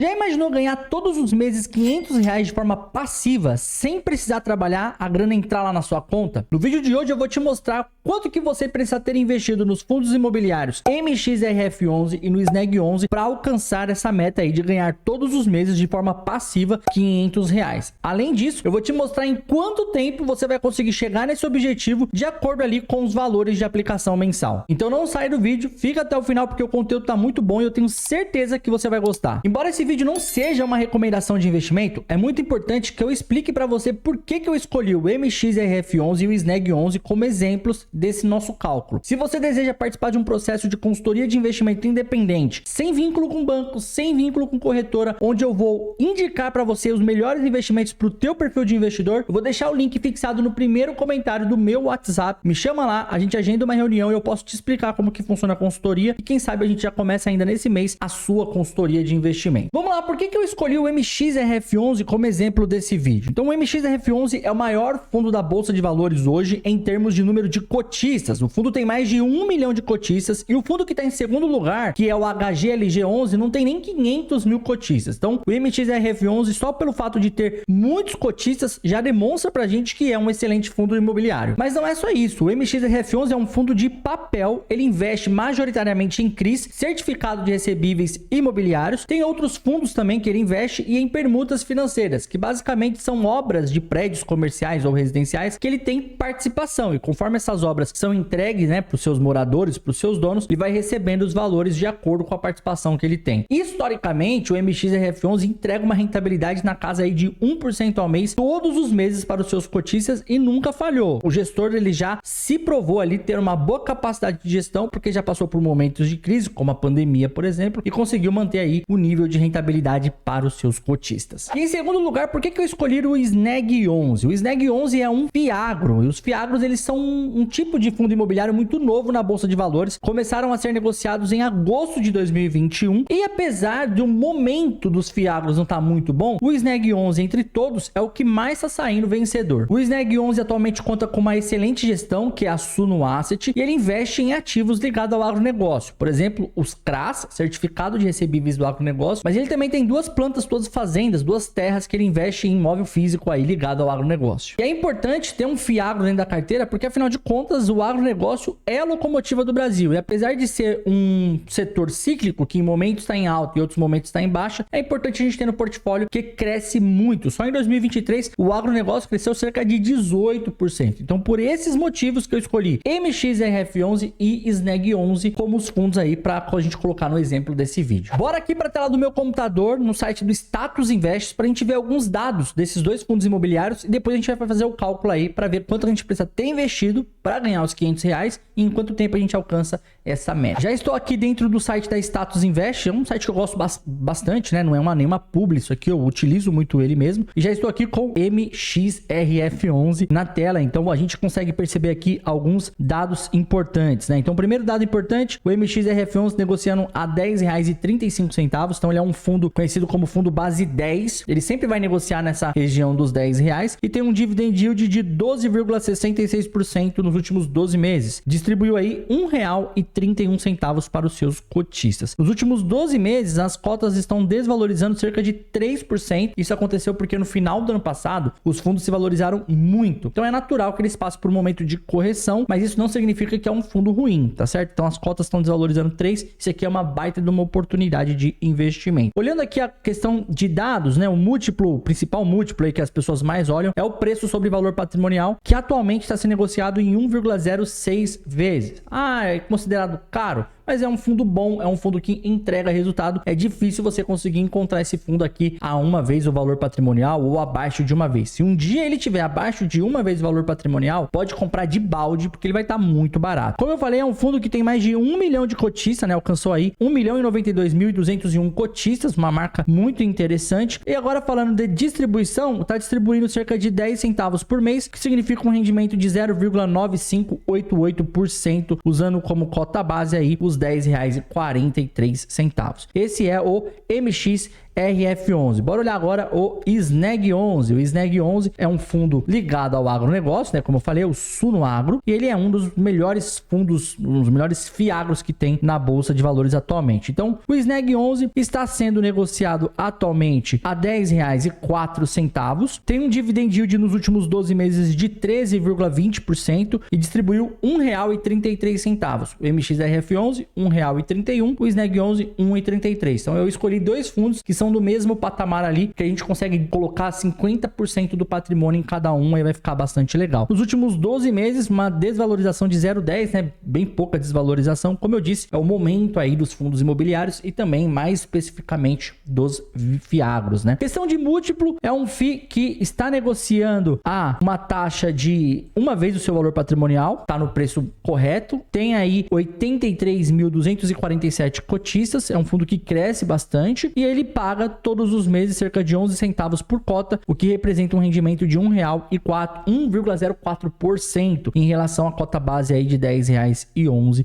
Já imaginou ganhar todos os meses R$500 de forma passiva, sem precisar trabalhar, a grana entrar lá na sua conta? No vídeo de hoje eu vou te mostrar quanto que você precisa ter investido nos fundos imobiliários MXRF11 e no SNEG11 para alcançar essa meta aí de ganhar todos os meses de forma passiva R$500. Além disso, eu vou te mostrar em quanto tempo você vai conseguir chegar nesse objetivo de acordo ali com os valores de aplicação mensal. Então não sai do vídeo, fica até o final porque o conteúdo tá muito bom e eu tenho certeza que você vai gostar. Embora esse vídeo não seja uma recomendação de investimento, é muito importante que eu explique para você por que eu escolhi o MXRF11 e o SNEG11 como exemplos desse nosso cálculo. Se você deseja participar de um processo de consultoria de investimento independente, sem vínculo com banco, sem vínculo com corretora, onde eu vou indicar para você os melhores investimentos para o teu perfil de investidor, eu vou deixar o link fixado no primeiro comentário do meu WhatsApp. Me chama lá, a gente agenda uma reunião e eu posso te explicar como que funciona a consultoria e quem sabe a gente já começa ainda nesse mês a sua consultoria de investimento. Vamos lá, por que eu escolhi o MXRF11 como exemplo desse vídeo? Então o MXRF11 é o maior fundo da Bolsa de Valores hoje em termos de número de cotistas. O fundo tem mais de 1 milhão de cotistas e o fundo que está em segundo lugar, que é o HGLG11, não tem nem 500 mil cotistas. Então o MXRF11, só pelo fato de ter muitos cotistas, já demonstra pra gente que é um excelente fundo imobiliário. Mas não é só isso, o MXRF11 é um fundo de papel, ele investe majoritariamente em CRIs, certificado de recebíveis imobiliários. Tem outros fundos também que ele investe e em permutas financeiras, que basicamente são obras de prédios comerciais ou residenciais que ele tem participação, e conforme essas obras são entregues, né, para os seus moradores, para os seus donos, ele vai recebendo os valores de acordo com a participação que ele tem. Historicamente, o MXRF11 entrega uma rentabilidade na casa aí de 1% ao mês, todos os meses para os seus cotistas e nunca falhou. O gestor ele já se provou ali ter uma boa capacidade de gestão, porque já passou por momentos de crise, como a pandemia, por exemplo, e conseguiu manter aí o nível de rentabilidade para os seus cotistas. E em segundo lugar, por que eu escolhi o SNEG11? O SNEG11 é um fiagro, e os fiagros eles são um tipo de fundo imobiliário muito novo na Bolsa de Valores, começaram a ser negociados em agosto de 2021, e apesar do momento dos fiagros não estar muito bom, o SNEG11 entre todos é o que mais está saindo vencedor. O SNEG11 atualmente conta com uma excelente gestão, que é a Suno Asset, e ele investe em ativos ligados ao agronegócio, por exemplo, os CRAs, Certificado de Recebíveis do Agronegócio, mas ele também tem duas plantas, duas fazendas, duas terras que ele investe em imóvel físico aí ligado ao agronegócio. E é importante ter um fiagro dentro da carteira, porque afinal de contas o agronegócio é a locomotiva do Brasil, e apesar de ser um setor cíclico, que em momentos está em alta e outros momentos está em baixa, é importante a gente ter no portfólio que cresce muito. Só em 2023 o agronegócio cresceu cerca de 18%. Então por esses motivos que eu escolhi MXRF11 e SNEG11 como os fundos aí para a gente colocar no exemplo desse vídeo. Bora aqui para a tela do meu computador, no site do Status Invest, para a gente ver alguns dados desses dois fundos imobiliários e depois a gente vai fazer o cálculo aí para ver quanto a gente precisa ter investido para ganhar os R$500 e em quanto tempo a gente alcança essa meta. Já estou aqui dentro do site da Status Invest, é um site que eu gosto bastante, né? Não é nenhuma publi isso aqui, eu utilizo muito ele mesmo. E já estou aqui com MXRF11 na tela, então a gente consegue perceber aqui alguns dados importantes, né? Então, o primeiro dado importante, o MXRF11 negociando a R$10,35, então ele é um fundo conhecido como fundo base 10, ele sempre vai negociar nessa região dos R$10 e tem um dividend yield de 12,66% nos últimos 12 meses. Distribuiu aí R$1,31 para os seus cotistas. Nos últimos 12 meses, as cotas estão desvalorizando cerca de 3%. Isso aconteceu porque no final do ano passado, os fundos se valorizaram muito. Então é natural que eles passem por um momento de correção, mas isso não significa que é um fundo ruim, tá certo? Então as cotas estão desvalorizando 3%. Isso aqui é uma baita de uma oportunidade de investimento. Olhando aqui a questão de dados, né? O principal múltiplo aí que as pessoas mais olham é o preço sobre valor patrimonial, que atualmente está sendo negociado em 1,06 vezes. É considerado caro? Mas é um fundo bom, é um fundo que entrega resultado. É difícil você conseguir encontrar esse fundo aqui a uma vez o valor patrimonial ou abaixo de uma vez. Se um dia ele tiver abaixo de uma vez o valor patrimonial, pode comprar de balde, porque ele vai estar muito barato. Como eu falei, é um fundo que tem mais de 1 milhão de cotistas, né? Alcançou aí 1.092.201 cotistas, uma marca muito interessante. E agora falando de distribuição, está distribuindo cerca de 10 centavos por mês, que significa um rendimento de 0,9588%, usando como cota base aí os R$10,43. Esse é o MXRF11. RF11. Bora olhar agora o SNEG11. O SNEG11 é um fundo ligado ao agronegócio, né? Como eu falei, o Suno Agro, e ele é um dos melhores fundos, um dos melhores fiagros que tem na Bolsa de Valores atualmente. Então, o SNEG11 está sendo negociado atualmente a R$ 10,04, tem um dividend yield nos últimos 12 meses de 13,20% e distribuiu R$ 1,33. O MXRF11, R$ 1,31, o SNEG11, R$ 1,33. Então, eu escolhi dois fundos que são do mesmo patamar ali, que a gente consegue colocar 50% do patrimônio em cada um, aí vai ficar bastante legal. Nos últimos 12 meses, uma desvalorização de 0,10, né? Bem pouca desvalorização. Como eu disse, é o momento aí dos fundos imobiliários e também mais especificamente dos fiagros, né? Questão de múltiplo, é um FII que está negociando a uma taxa de uma vez o seu valor patrimonial, tá no preço correto, tem aí 83.247 cotistas, é um fundo que cresce bastante e ele paga todos os meses cerca de 11 centavos por cota, o que representa um rendimento de R$ 1,04% em relação à cota base aí de R$ 10,11.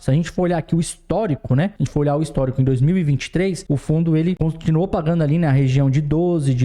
Se a gente for olhar aqui o histórico, né? A gente for olhar o histórico em 2023, o fundo ele continuou pagando ali na região de 12,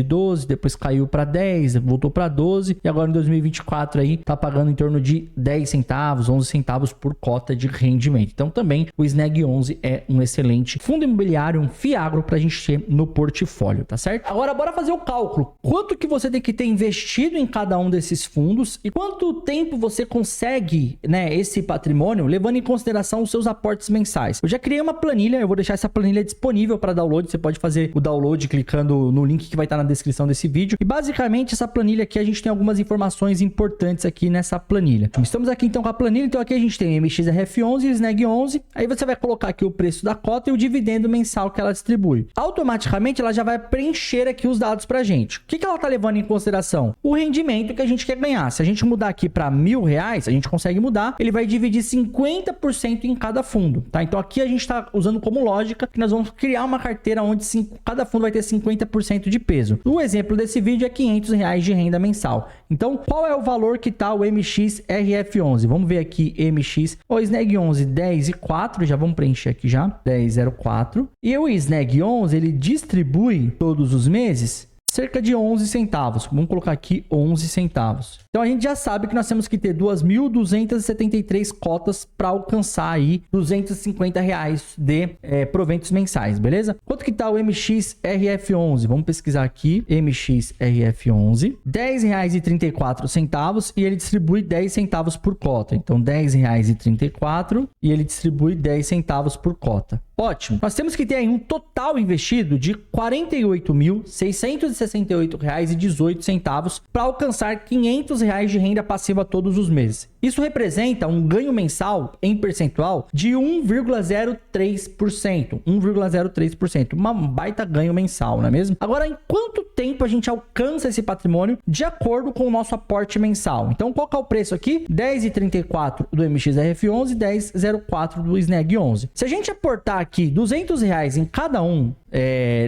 depois caiu para 10, voltou para 12 e agora em 2024 aí tá pagando em torno de 10 centavos, 11 centavos por cota de rendimento. Então também o SNEG11 é um excelente fundo imobiliário, um fiagro para a gente ter no portfólio, tá certo? Agora bora fazer o cálculo. Quanto que você tem que ter investido em cada um desses fundos e quanto tempo você consegue, né, esse patrimônio, levando em consideração os seus aportes mensais. Eu já criei uma planilha, eu vou deixar essa planilha disponível para download, você pode fazer o download clicando no link que vai estar na descrição desse vídeo. E basicamente essa planilha aqui, a gente tem algumas informações importantes aqui nessa planilha. Estamos aqui então com a planilha, então aqui a gente tem MXRF11 e SNEG11, aí você vai colocar aqui o preço da cota e o dividendo mensal que ela distribui. Automaticamente ela já vai preencher aqui os dados pra gente. O que ela tá levando em consideração? O rendimento que a gente quer ganhar. Se a gente mudar aqui para R$1.000, a gente consegue mudar, ele vai dividir 50% em cada fundo, tá? Então aqui a gente está usando como lógica que nós vamos criar uma carteira onde cada fundo vai ter 50% de peso. O exemplo desse vídeo é R$500 de renda mensal. Então, qual é o valor que tá o MXRF11? Vamos ver aqui MX, o SNEG11 10,04, já vamos preencher aqui já, 10,04. E o SNEG11, ele distribui todos os meses cerca de 11 centavos. Vamos colocar aqui 11 centavos. Então a gente já sabe que nós temos que ter 2.273 cotas para alcançar aí R$250 de proventos mensais, beleza? Quanto que tá o MXRF11? Vamos pesquisar aqui, MXRF11, R$10,34 e ele distribui 10 centavos por cota. Então R$10,34 e ele distribui 10 centavos por cota. Ótimo. Nós temos que ter aí um total investido de R$ 48.668,18 para alcançar R$500 de renda passiva todos os meses. Isso representa um ganho mensal em percentual de 1,03%. 1,03%. Uma baita ganho mensal, não é mesmo? Agora, em quanto tempo a gente alcança esse patrimônio de acordo com o nosso aporte mensal? Então, qual que é o preço aqui? R$10,34 do MXRF11 e R$10,04 do SNEG11. Se a gente aportar aqui R$200 em cada um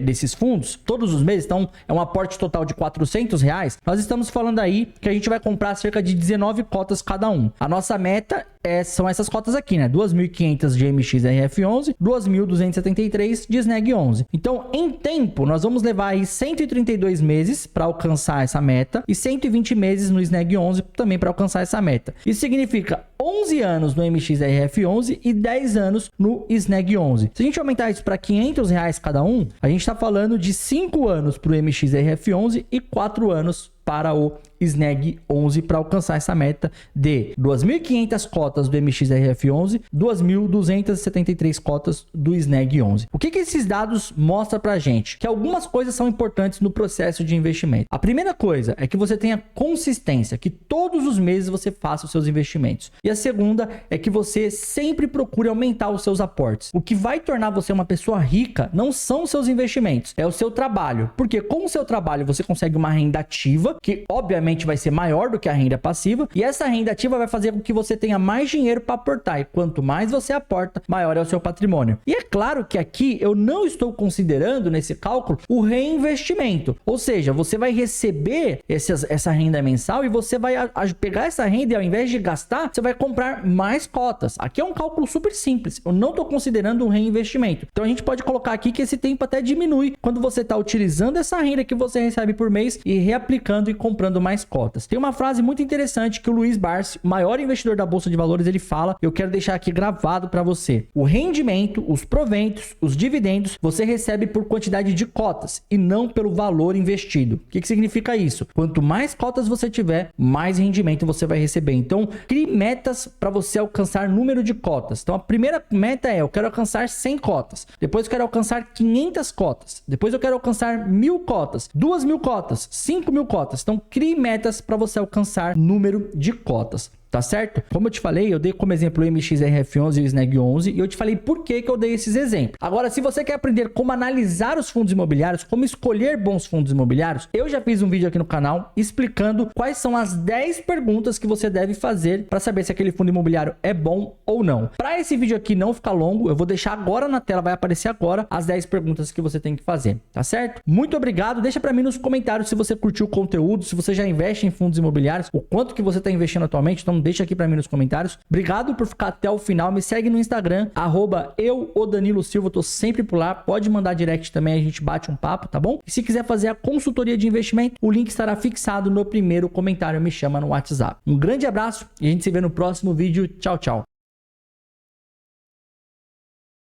desses fundos, todos os meses, então é um aporte total de R$400, nós estamos falando aí que a gente vai comprar cerca de 19 cotas cada um. A nossa meta são essas cotas aqui, né? 2.500 de MXRF11, 2.273 de SNEG11. Então, em tempo, nós vamos levar aí 132 meses para alcançar essa meta e 120 meses no SNEG11 também para alcançar essa meta. Isso significa 11 anos no MXRF11 e 10 anos no SNEG11. Se a gente aumentar isso para R$500 cada um, a gente está falando de 5 anos para o MXRF11 e 4 anos para o SNEG11 para alcançar essa meta de 2.500 cotas do MXRF11, 2.273 cotas do SNEG11. O que esses dados mostram para a gente? Que algumas coisas são importantes no processo de investimento. A primeira coisa é que você tenha consistência, que todos os meses você faça os seus investimentos. E a segunda é que você sempre procure aumentar os seus aportes. O que vai tornar você uma pessoa rica não são os seus investimentos, é o seu trabalho. Porque com o seu trabalho você consegue uma renda ativa ativa, que obviamente vai ser maior do que a renda passiva, e essa renda ativa vai fazer com que você tenha mais dinheiro para aportar, e quanto mais você aporta, maior é o seu patrimônio. E é claro que aqui eu não estou considerando nesse cálculo o reinvestimento, ou seja, você vai receber essa renda mensal e você vai pegar essa renda e ao invés de gastar, você vai comprar mais cotas. Aqui é um cálculo super simples, eu não estou considerando um reinvestimento. Então a gente pode colocar aqui que esse tempo até diminui quando você está utilizando essa renda que você recebe por mês e reaplicando e comprando mais cotas. Tem uma frase muito interessante que o Luiz Barsi, o maior investidor da Bolsa de Valores, ele fala, eu quero deixar aqui gravado para você. O rendimento, os proventos, os dividendos, você recebe por quantidade de cotas e não pelo valor investido. O que significa isso? Quanto mais cotas você tiver, mais rendimento você vai receber. Então, crie metas para você alcançar número de cotas. Então, a primeira meta é, eu quero alcançar 100 cotas. Depois eu quero alcançar 500 cotas. Depois eu quero alcançar 1000 cotas, 2000 cotas, 5000 cotas. Então, crie metas para você alcançar número de cotas. Tá certo? Como eu te falei, eu dei como exemplo o MXRF11 e o SNEG11 e eu te falei por que eu dei esses exemplos. Agora, se você quer aprender como analisar os fundos imobiliários, como escolher bons fundos imobiliários, eu já fiz um vídeo aqui no canal explicando quais são as 10 perguntas que você deve fazer para saber se aquele fundo imobiliário é bom ou não. Para esse vídeo aqui não ficar longo, eu vou deixar agora na tela, vai aparecer agora as 10 perguntas que você tem que fazer, tá certo? Muito obrigado, deixa para mim nos comentários se você curtiu o conteúdo, se você já investe em fundos imobiliários, o quanto que você está investindo atualmente, então deixa aqui para mim nos comentários. Obrigado por ficar até o final. Me segue no Instagram, @Danilo Silva. Eu tô sempre por lá. Pode mandar direct também, a gente bate um papo, tá bom? E se quiser fazer a consultoria de investimento, o link estará fixado no primeiro comentário. Me chama no WhatsApp. Um grande abraço e a gente se vê no próximo vídeo. Tchau, tchau.